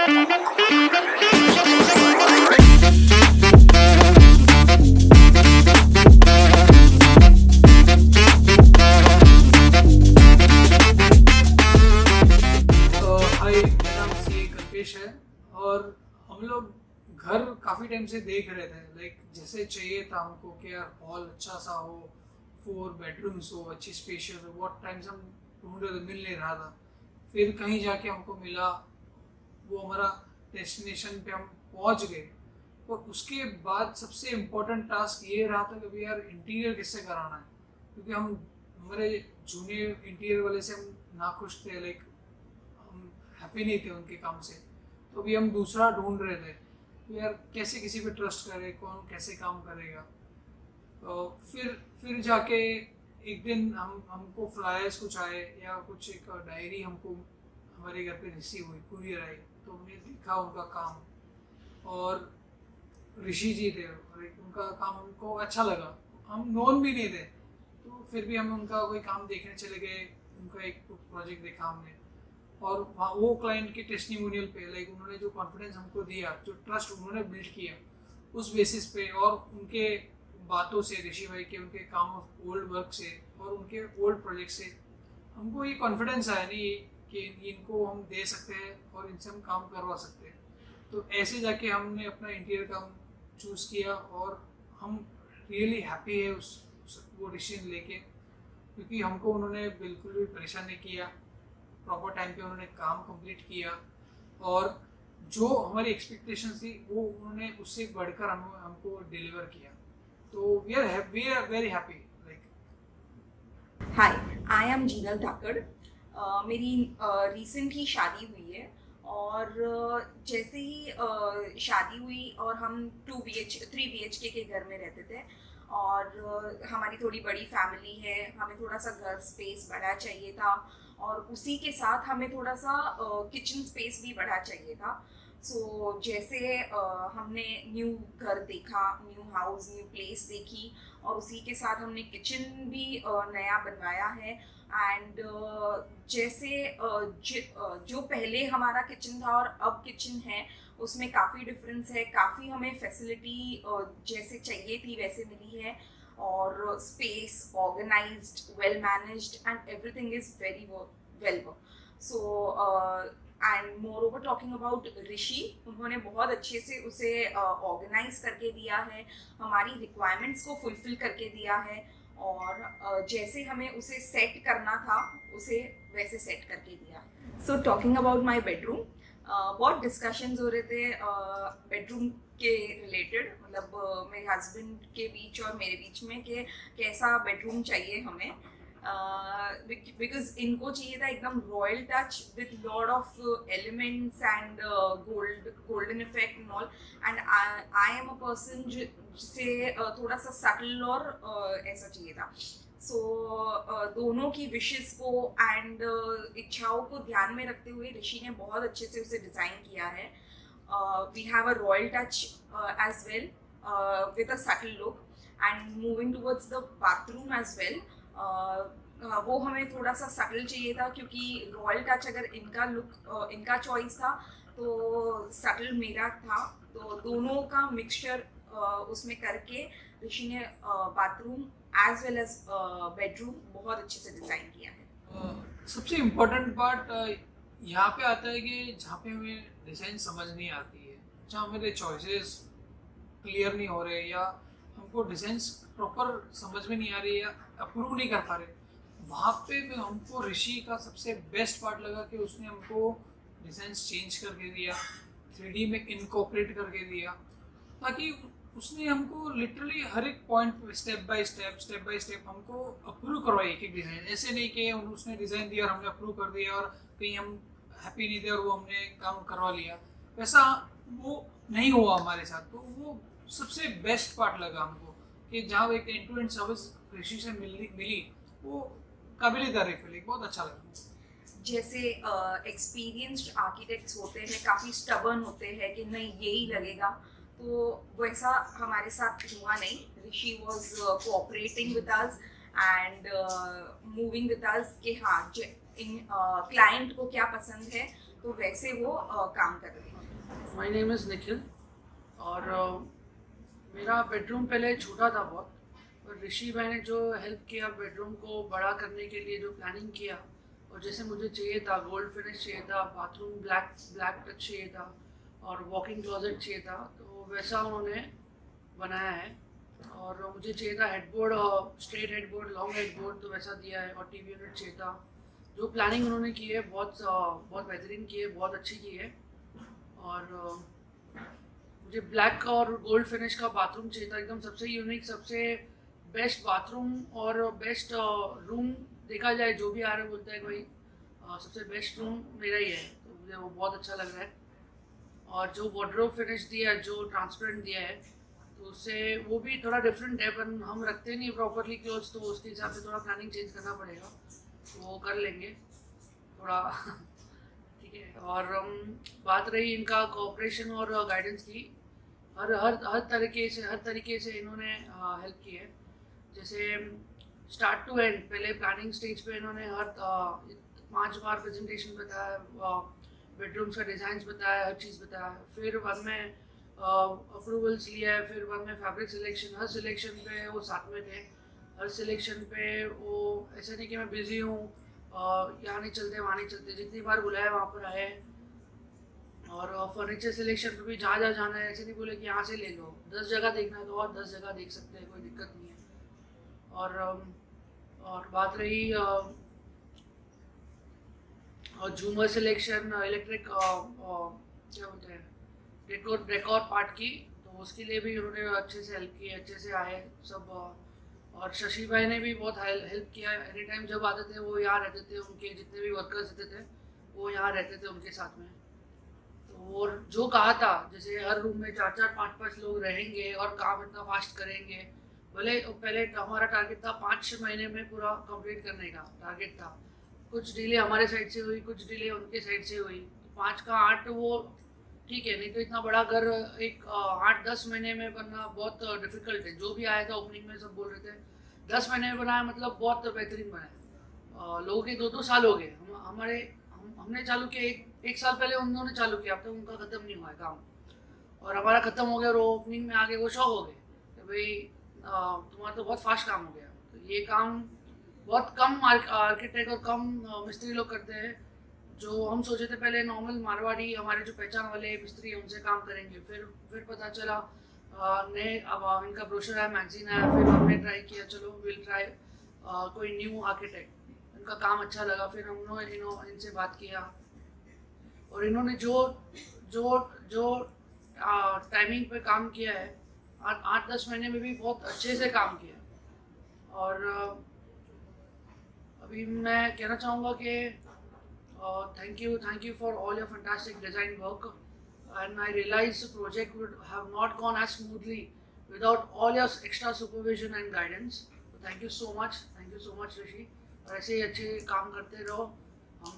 हाय, मेरा नाम सी कल्पेश है और हम लोग घर काफ़ी टाइम से देख रहे थे। लाइक जैसे चाहिए था हमको कि यार हॉल अच्छा सा हो, 4 बेडरूम्स हो, अच्छी स्पेशियस हो। बहुत टाइम से हम ढूंढ रहे थे, मिल नहीं रहा था। फिर कहीं जाके हमको मिला, वो हमारा डेस्टिनेशन पे हम पहुंच गए। और उसके बाद सबसे इम्पोर्टेंट टास्क ये रहा था कि भाई यार इंटीरियर किससे कराना है, क्योंकि हम हमारे जूनियर इंटीरियर वाले से हम नाखुश थे। लाइक हम हैप्पी नहीं थे उनके काम से। तो अभी हम दूसरा ढूंढ रहे थे कि यार कैसे किसी पे ट्रस्ट करें, कौन कैसे काम करेगा। तो फिर जाके एक दिन हमको फ्लायर्स कुछ आए या कुछ एक डायरी हमको हमारे घर पे रिसीव हुई, कुरियर आई। तो हमने देखा उनका काम, और ऋषि जी थे और उनका काम हमको अच्छा लगा। हम नोन भी नहीं थे, तो फिर भी हम उनका कोई काम देखने चले गए। उनका एक प्रोजेक्ट देखा हमने, और वहाँ वो क्लाइंट के टेस्टिमोनियल पे, लाइक उन्होंने जो कॉन्फिडेंस हमको दिया, जो ट्रस्ट उन्होंने बिल्ड किया, उस बेसिस पे और उनके बातों से, ऋषि भाई के उनके काम ऑफ ओल्ड वर्क से और उनके ओल्ड प्रोजेक्ट से हमको ये कॉन्फिडेंस आया नहीं कि इनको हम दे सकते हैं और इनसे हम काम करवा सकते हैं। तो ऐसे जाके हमने अपना इंटीरियर काम चूज़ किया, और हम रियली हैप्पी है वो डिसीजन लेके, क्योंकि हमको उन्होंने बिल्कुल भी परेशान नहीं किया। प्रॉपर टाइम पे उन्होंने काम कंप्लीट किया, और जो हमारी एक्सपेक्टेशन थी वो उन्होंने उससे बढ़कर हमको डिलीवर किया। तो we are very happy. Like hi, I am Jinal Dhakad. मेरी रिसेंट ही शादी हुई है, और जैसे ही शादी हुई और हम 3 BHK के घर में रहते थे, और हमारी थोड़ी बड़ी फैमिली है, हमें थोड़ा सा घर स्पेस बड़ा चाहिए था, और उसी के साथ हमें थोड़ा सा किचन स्पेस भी बड़ा चाहिए था। सो जैसे हमने न्यू घर देखा, न्यू हाउस, न्यू प्लेस देखी, और उसी के साथ हमने किचन भी नया बनवाया है। एंड जैसे जो पहले हमारा किचन था और अब किचन है, उसमें काफ़ी डिफरेंस है। काफ़ी हमें फैसिलिटी जैसे चाहिए थी वैसे मिली है, और space organised, well managed, and everything is very well work. So and moreover talking about Rishi, उन्होंने बहुत अच्छे से उसे ऑर्गेनाइज करके दिया है, हमारी रिक्वायरमेंट्स को फुलफिल करके दिया है, और जैसे हमें उसे सेट करना था उसे वैसे सेट करके दिया है। So talking about my bedroom, बहुत डिस्कशंस हो रहे थे बेडरूम के रिलेटेड, मतलब मेरे हस्बैंड के बीच और मेरे बीच में, कि कैसा बेडरूम चाहिए हमें, बिकॉज इनको चाहिए था एकदम royal touch with lot of elements and golden effect and all. And I am a person जिसे थोड़ा सा सटल और ऐसा चाहिए था। सो दोनों की विशेस को एंड इच्छाओं को ध्यान में रखते हुए ऋषि ने बहुत अच्छे से उसे डिज़ाइन किया है। We have a royal touch as well with a subtle look, and moving towards the bathroom as well, वो हमें थोड़ा सा सटल चाहिए था, क्योंकि रॉयल टच अगर इनका लुक इनका चॉइस था तो सटल मेरा था। तो दोनों का मिक्सचर उसमें करके ऋषि ने bathroom as well as bedroom बहुत अच्छे से डिज़ाइन किया है। सबसे इम्पोर्टेंट पार्ट यहाँ पे आता है कि जहाँ पे हमें डिज़ाइन समझ नहीं आती है, जहाँ मेरे चॉइसेस क्लियर नहीं हो रहे, या हमको डिज़ाइंस प्रॉपर समझ में नहीं आ रही है या अप्रूव नहीं कर पा रहे, वहाँ पे हमको ऋषि का सबसे बेस्ट पार्ट लगा कि उसने हमको डिज़ाइंस चेंज करके दिया, 3D में इनकॉर्पोरेट करके दिया, ताकि उसने हमको लिटरली हर एक पॉइंट पे स्टेप बाय स्टेप हमको अप्रूव करवाई एक एक डिज़ाइन। ऐसे नहीं कि उसने डिज़ाइन दिया और हमने अप्रूव कर दिया और कहीं हम हैप्पी नहीं थे और वो हमने काम करवा लिया, वैसा वो नहीं हुआ हमारे साथ। तो वो सबसे बेस्ट पार्ट लगा हमको, कि जहाँ एक एंड टू एंड सर्विस ऋषि से मिली वो काबिल तारीफ है, बहुत अच्छा लगा। जैसे एक्सपीरियंस्ड आर्किटेक्ट्स होते हैं, काफ़ी स्टबर्न होते हैं कि नहीं यही लगेगा, तो वैसा हमारे साथ हुआ नहीं। Rishi was cooperating with us and moving with us कि हाँ क्लाइंट को क्या पसंद है तो वैसे वो काम कर रहे हैं। माय नेम इज़ निखिल और मेरा बेडरूम पहले छोटा था बहुत, और ऋषि भाई ने जो हेल्प किया बेडरूम को बड़ा करने के लिए, जो प्लानिंग किया, और जैसे मुझे चाहिए था, गोल्ड फिनिश चाहिए था, बाथरूम ब्लैक ब्लैक टच चाहिए था और वॉकिंग क्लोजेट चाहिए था, तो वैसा उन्होंने बनाया है। और मुझे चाहिए था headboard, straight headboard, long headboard, तो वैसा दिया है। और टीवी यूनिट चाहिए था। जो प्लानिंग उन्होंने की है बहुत बेहतरीन की है, बहुत अच्छी की है। और मुझे ब्लैक और गोल्ड फिनिश का बाथरूम चाहिए था, एकदम सबसे यूनिक, सबसे बेस्ट बाथरूम और बेस्ट रूम। देखा जाए जो भी आ रहे बोलते हैं भाई सबसे बेस्ट रूम मेरा ही है, तो मुझे वो बहुत अच्छा लग रहा है। और जो वार्डरोब फिनिश दिया है, जो ट्रांसपेरेंट दिया है, तो उससे वो भी थोड़ा डिफरेंट है, पर हम रखते नहीं प्रॉपरली क्लोथ्स, तो उसके हिसाब से थोड़ा प्लानिंग चेंज करना पड़ेगा, तो वो कर लेंगे थोड़ा ठीक है। और बात रही इनका कोऑपरेशन और गाइडेंस की, हर तरीके से इन्होंने हेल्प की है। जैसे स्टार्ट टू एंड, पहले प्लानिंग स्टेज पे इन्होंने हर 5 बार प्रेजेंटेशन बताया, बेडरूम्स का डिज़ाइंस बताया, हर चीज़ बताया। फिर बाद में अप्रूवल्स लिया है, फिर बाद में फैब्रिक सिलेक्शन, हर सिलेक्शन पे वो साथ में थे। हर सिलेक्शन पे वो ऐसा नहीं कि मैं बिज़ी हूँ, यहाँ नहीं चलते वहाँ नहीं चलते, जितनी बार बुलाया वहाँ पर आए। और फर्नीचर सिलेक्शन पे भी जहाँ जहाँ जाना है, ऐसे नहीं बोले कि यहाँ से ले लो, 10 जगह देखना है तो और 10 जगह देख सकते हैं, कोई दिक्कत नहीं है। और बात रही झूमर सिलेक्शन, इलेक्ट्रिक क्या बोलते हैं, डेकोर पार्ट की, तो उसके लिए भी उन्होंने अच्छे से हेल्प की, अच्छे से आए सब। और शशि भाई ने भी बहुत हेल्प किया। एनी टाइम जब आते थे वो यहाँ रहते थे, उनके जितने भी वर्कर्स रहते थे वो यहाँ रहते थे उनके साथ में। तो और जो कहा था, जैसे हर रूम में 4-4, 5-5 लोग रहेंगे और काम इतना फास्ट करेंगे। भले पहले हमारा टारगेट था 5 महीने में पूरा कंप्लीट करने का टारगेट था, कुछ डिले हमारे साइड से हुई, कुछ डिले उनके साइड से हुई, तो 5 का 8 वो ठीक है, नहीं तो इतना बड़ा घर एक 8-10 महीने में बनना बहुत डिफिकल्ट है। जो भी आया था ओपनिंग में सब बोल रहे थे 10 महीने में बनाया, मतलब बहुत बेहतरीन बनाया। लोगों के 2-2 साल हो गए, हमने चालू किया, एक साल पहले उन्होंने चालू किया, अब तक उनका ख़त्म नहीं हुआ है काम, और हमारा ख़त्म हो गया और ओपनिंग में आगे वो शौक हो गए कि भाई तुम्हारा तो बहुत फास्ट काम हो गया। तो ये काम बहुत कम आर्किटेक्ट और कम मिस्त्री लोग करते हैं। जो हम सोचे थे पहले नॉर्मल मारवाड़ी, हमारे जो पहचान वाले मिस्त्री हैं उनसे काम करेंगे, फिर पता चला नए, अब इनका ब्रोशर है, मैगजीन है, फिर हमने ट्राई किया चलो विल ट्राई कोई न्यू आर्किटेक्ट, इनका काम अच्छा लगा, फिर हमने इनसे बात किया, और इन्होंने जो जो जो टाइमिंग पे काम किया है, 8-10 महीने में भी बहुत अच्छे से काम किया। और अभी मैं कहना चाहूँगा कि thank you for all your fantastic design work, and I realize the project would have not gone as smoothly without all your extra supervision and guidance. So thank you so much ऋषि, और ऐसे ही अच्छे काम करते रहो,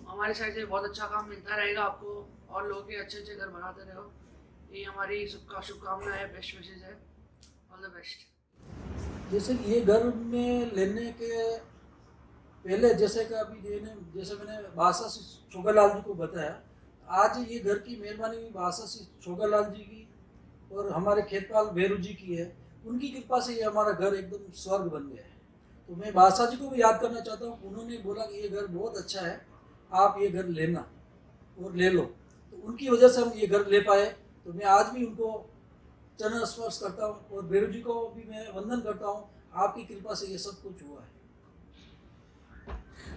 हमारे side से बहुत अच्छा काम मिलता रहेगा आपको, और लोगों के अच्छे अच्छे घर बनाते रहो, ये हमारी सबका शुभकामना है, बेस्ट विशेज है, ऑल द बेस्ट। जैसे ये घर में लेने के पहले, जैसे कि जैसे मैंने भाषा से छोगालाल जी को बताया, आज ये घर की मेहरबानी भी भाषा से छोगालाल जी की और हमारे खेतपाल भैरू जी की है। उनकी कृपा से ये हमारा घर एकदम स्वर्ग बन गया है। तो मैं भाषा जी को भी याद करना चाहता हूँ, उन्होंने बोला कि ये घर बहुत अच्छा है, आप ये घर लेना और ले लो, तो उनकी वजह से हम ये घर ले पाए। तो मैं आज भी उनको चरण स्पर्श करता हूँ, और भैरू जी को भी मैं वंदन करता हूँ, आपकी कृपा से ये सब कुछ हुआ है।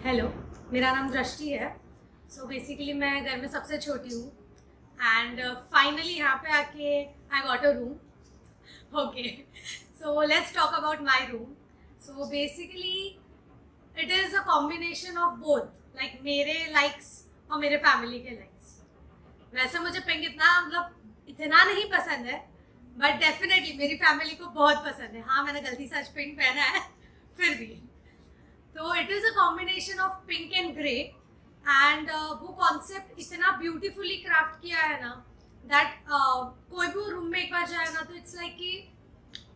हेलो, मेरा नाम दृष्टि है। सो बेसिकली मैं घर में सबसे छोटी हूँ, एंड फाइनली यहाँ पे आके I got a room. Okay, so let's talk about my room. So basically it is a combination of both, like मेरे लाइक्स और मेरे फैमिली के लाइक्स। वैसे मुझे पिंक इतना नहीं पसंद है, बट डेफिनेटली मेरी फैमिली को बहुत पसंद है। हाँ, मैंने गलती से आज पिंक पहना है फिर भी। तो it is a combination of pink and grey, and वो कॉन्सेप्ट इतना ब्यूटीफुली क्राफ्ट किया है ना, दैट कोई भी रूम में एक बार जाए ना तो इट्स लाइक कि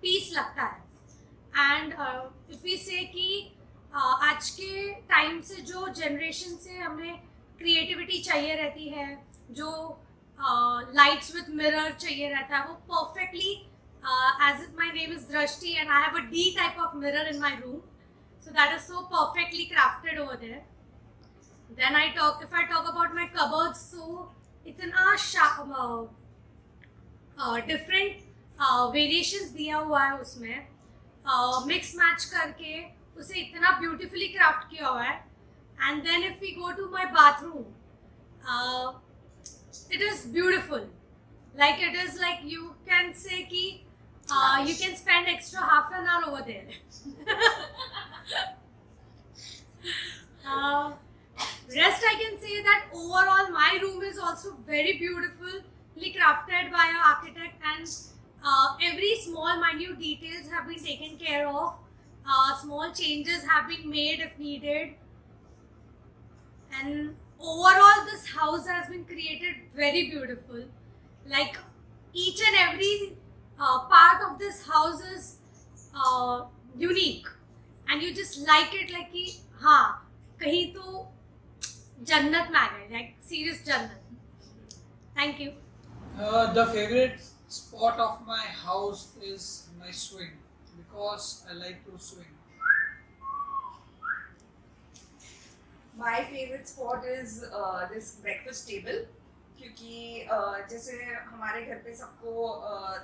पीस लगता है। एंड इफ वी से कि आज के टाइम से जो जनरेशन से हमें क्रिएटिविटी चाहिए रहती है, जो लाइट्स विथ मिरर चाहिए रहता है, वो perfectly as my name is Drashti and I have a D type of mirror in my room, so that is so perfectly crafted over there. Then if I talk about my cupboards, so इतना different variations दिया हुआ है उसमें, mix match करके उसे इतना beautifully craft किया हुआ है. And then if we go to my bathroom, it is beautiful. Like it is like you can say कि you can spend extra half an hour over there. Rest I can say that overall my room is also very beautifully crafted by an architect, and every small minute details have been taken care of. Small changes have been made if needed, and overall this house has been created very beautiful. Like each and every part of this house is unique, and you just like it, like कि हाँ कहीं तो जन्नत में आ गए, like serious जन्नत. Thank you. The favorite spot of my house is my swing because I like to swing. My favorite spot is this breakfast table, क्योंकि जैसे हमारे घर पे सबको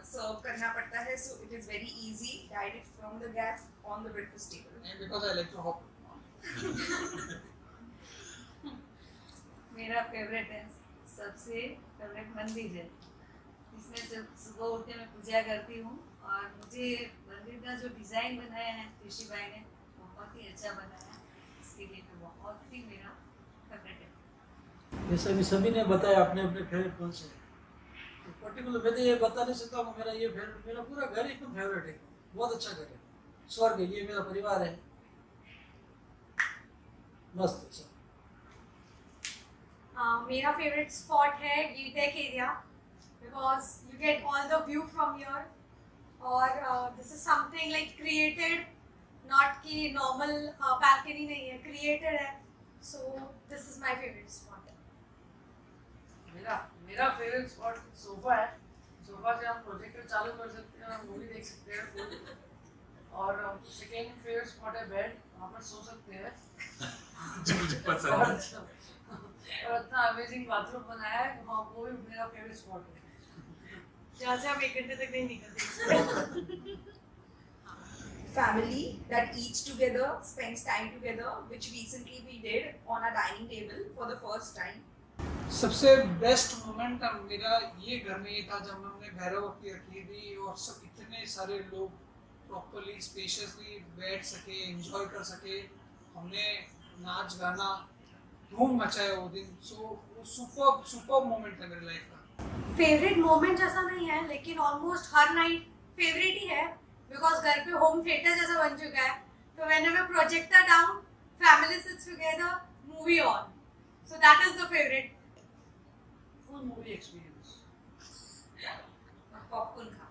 सर्व करना पड़ता है, so it is very easy direct from the gas on the breakfast table. And because I like to hop. मेरा फेवरेट है, सबसे फेवरेट मंदिर है. इसमें जब सुबह उठ के मैं पूजा करती हूँ, और मुझे मंदिर का जो डिज़ाइन बनाया है ऋषि भाई ने, बहुत ही अच्छा बनाया है. इसके लिए मैं बहुत ही मेरा फेवरेट है. जैसे अभी सभी ने बताया अपने अपने फेवरेट कौन से, तो पर्टिकुलर मैं तो ये बता नहीं सकता हूँ मेरा ये फेवरेट, मेरा पूरा घर एकदम फेवरेट है, बहुत अच्छा घर है, स्वर्ग है, ये मेरा परिवार है, मस्त अच्छा. मेरा फेवरेट स्पॉट है यूटेक area, because you get all the view from your, और this is something like created, not कि नॉर्मल बैल्कनी नहीं है, क्रिएटेड है. So this is my favourite spot. मेरा फेवरेट स्पॉट सोफा है. सोफा से हम प्रोजेक्टर चालू कर सकते हैं, मूवी देख सकते हैं फुल. और सेकेंड फेवरेट स्पॉट है बेड, वहाँ पर सो सकते हैं. जो मुझे पसंद है. और इतना अमेजिंग बाथरूम बनाया है, वहाँ वो भी मेरा फेवरेट स्पॉट है. जहाँ से हम 1 घंटे तक नहीं निकलते. Family that eats together, spends time together, which recently we did on a dining table for the first time. सबसे बेस्ट मोमेंट मेरा ये घर में ये था जब हमने भैरवती रखी थी और सब इतने सारे लोग प्रॉपरली स्पेशियसली बैठ सके, एंजॉय कर सके. हमने नाच गाना धूम मचाया वो दिन. सो वो सुपर मोमेंट था मेरी लाइफ का. फेवरेट मोमेंट जैसा नहीं है, लेकिन ऑलमोस्ट हर नाइट फेवरेट ही है, बिकॉज घर पे होम थिएटर जैसा बन चुका है. तो whenever projector down, family sits together, movie on, so that is the favourite. Full movie experience. Popcorn खा,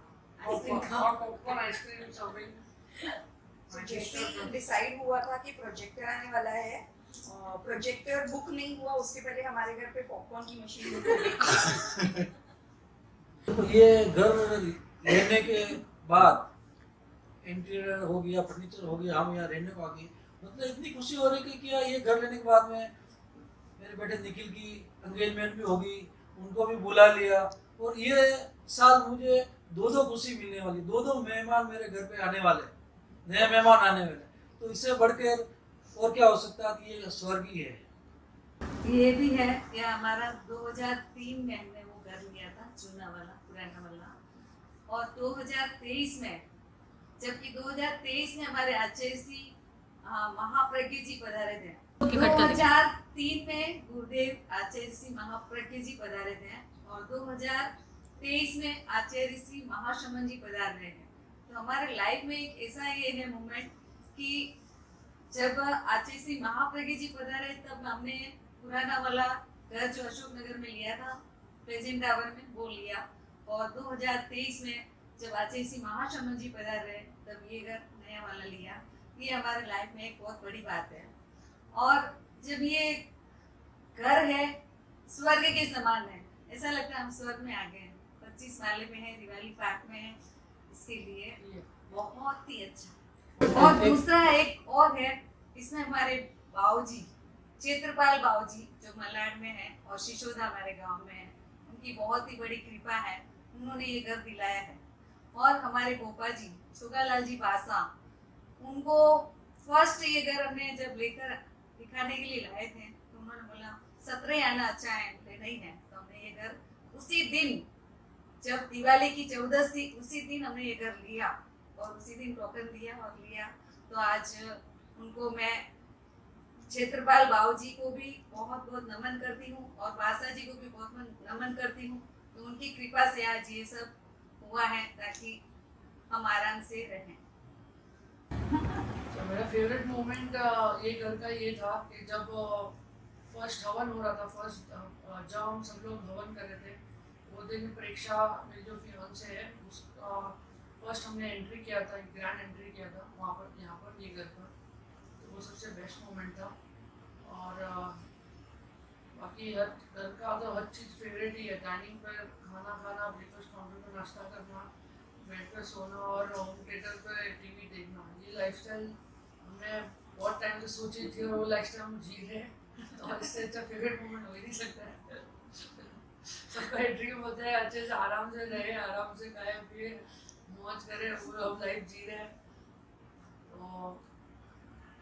पॉपकॉर्न, आइसक्रीम, सर्विंग. So जैसे ही डिसाइड हुआ था कि प्रोजेक्टर आने वाला है, प्रोजेक्टर बुक नहीं हुआ उसके पहले हमारे घर पे पॉपकॉर्न की मशीन बुक हो गई. तो ये घर लेने के बाद इंटीरियर हो गया, फर्नीचर हो गया, हम यहाँ रहने को आ गए, मतलब इतनी खुशी हो रही कि ये घर लेने के बाद में मेरे बेटे निखिल की एंगेजमेंट भी होगी, उनको भी बुला लिया. और ये साल मुझे दो खुशी मिलने वाली, दो मेहमान मेरे घर पे आने वाले, नए मेहमान आने वाले. तो इससे बढ़कर और क्या हो सकता है कि ये स्वर्ग ही है. ये भी है कि हमारा 2003 में हमने वो घर लिया था, चूना वाला, पुराना वाला. और 2023 में, जबकि 2023 में हमारे आचार्य महाप्रज्ञ जी पधारे थे. 2003 में गुरुदेव आचार्य महाप्रज्ञ जी पधारे थे, और 2023 में आचार्य श्री महाशमन जी पधार रहे हैं. तो हमारे लाइफ में एक ऐसा ये है मोमेंट कि जब आचार्य श्री महाप्रज्ञ जी पधारे, तब हमने पुराना वाला घर जो अशोक नगर में लिया था, प्रेजेंट टावर में, वो लिया. और 2023 में जब आचार्य श्री महाशमन जी पधार रहे, तब ये घर नया वाला लिया. ये हमारे लाइफ में एक बहुत बड़ी बात है। और जब ये घर है स्वर्ग के समान है, ऐसा लगता है हम स्वर्ग में आ गए हैं। 25 माले में है, दिवाली पार्क में है, इसके लिए बहुत ही अच्छा। और दूसरा एक और है, इसमें हमारे बाऊजी क्षेत्रपाल बाऊजी जो मलाड में है और शिशोदा हमारे गांव में है, उनकी बहुत ही बड़ी कृपा है, उन्होंने ये घर दिलाया है। और हमारे गोपा जी छोगालाल जी बासा, उनको फर्स्ट ये घर हमने जब लेकर दिखाने के लिए लाए थे तो उन्होंने बोला 17 आना अच्छा है, लेना ही है। तो हमने ये घर उसी दिन जब दिवाली की 14 थी उसी दिन हमने ये घर लिया और उसी दिन टोकन दिया और लिया। तो आज उनको मैं क्षेत्रपाल बाबू जी को भी बहुत बहुत नमन करती हूँ और बासा जी को भी बहुत नमन करती हूँ। तो उनकी कृपा से आज ये सब हुआ है ताकि हम आराम से रहें। तो मेरा फेवरेट मोमेंट ये घर का ये था कि जब फर्स्ट हवन हो रहा था, जब हम सब लोग हवन कर रहे थे, वो दिन परीक्षा मेरी जो फियांसे है उसका फर्स्ट हमने एंट्री किया था, ग्रैंड एंट्री किया था वहाँ पर, यहाँ पर ये घर पर। तो वो सबसे बेस्ट मोमेंट था। और बाकी हर घर का तो हर चीज़ फेवरेट ही है। डाइनिंग पर खाना खाना, ब्रेकफास्ट काउंटर पर नाश्ता करना, बेड पर सोना और होम थिएटर पर टीवी देखना, ये लाइफस्टाइल हमने बहुत टाइम से सोची थी और वो लाइफस्टाइल हम जी रहे हैं। तो इससे अच्छा फेवरेट मोमेंट हो ही नहीं सकता है। सबका ड्रीम होता है अच्छे से आराम से रहे, आराम से खाए पिए, मौज करें, वो हम लाइफ जी रहे हैं। तो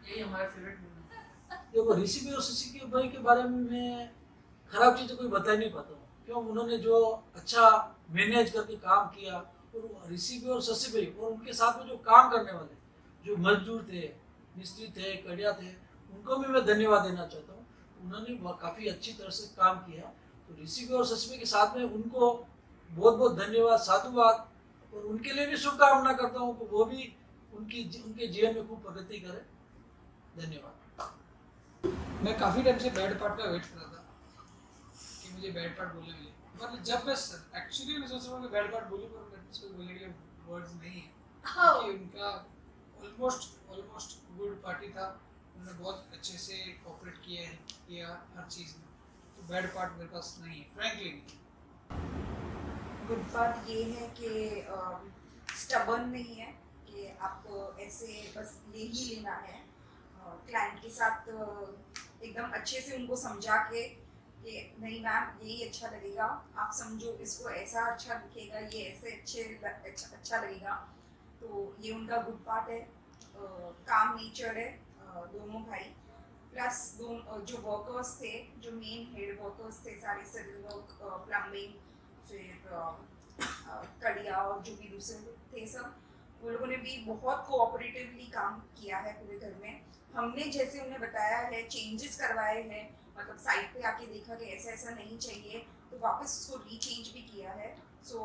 यही हमारा फेवरेट मोमेंट है। देखो ऋषि भाई और शशि के भाई के बारे में मैं खराब चीज़ तो कोई बता ही नहीं पाता हूँ, क्यों उन्होंने जो अच्छा मैनेज करके काम किया। और ऋषि भाई और शशि भाई और उनके साथ में जो काम करने वाले जो मजदूर थे, मिस्त्री थे, कड़िया थे, उनको भी मैं धन्यवाद देना चाहता हूँ। उन्होंने काफ़ी अच्छी तरह से काम किया। तो ऋषि भाई और शशि भाई के साथ में उनको बहुत बहुत धन्यवाद, साधुवाद, और उनके लिए भी शुभकामना करता हूँ कि वो भी उनके जीवन में खूब प्रगति करें। धन्यवाद। मैं काफ़ी टाइम से बैड पार्ट का वेट कर रहा था कि मुझे बैड पार्ट बोलने मिले, पर जब मैं एक्चुअली मैं सोच रहा हूँ कि बैड पार्ट बोलूँ, पर मेरे पास बोलने के लिए वर्ड्स नहीं है, क्योंकि उनका ऑलमोस्ट गुड पार्टी था। उन्होंने बहुत अच्छे से कोऑपरेट किया हर चीज़ में। तो बैड पार्ट मेरे पास नहीं है, फ्रैंकली नहीं। गुड बात ये है कि स्टबर्न नहीं है कि आपको ऐसे बस यही लेना है। क्लाइंट के साथ एकदम अच्छे से उनको समझा के कि नहीं मैम यही अच्छा लगेगा, आप समझो इसको ऐसा अच्छा दिखेगा, ये ऐसे अच्छा लगेगा। तो ये उनका गुड पार्ट है। काम नेचर है दोनों भाई, प्लस जो वर्कर्स थे, जो मेन हेड वर्कर्स थे सारे, सिविल वर्क, प्लम्बिंग, फिर कड़िया और जो भी दूसरे थे सब, वो लोगों ने भी बहुत कोऑपरेटिवली काम किया है पूरे घर में। हमने जैसे उन्हें बताया है, चेंजेस करवाए हैं, मतलब साइट पे आके देखा कि ऐसा ऐसा नहीं चाहिए, तो वापस उसको रीचेंज भी किया है। So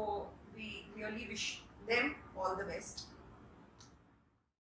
we really wish them all the best.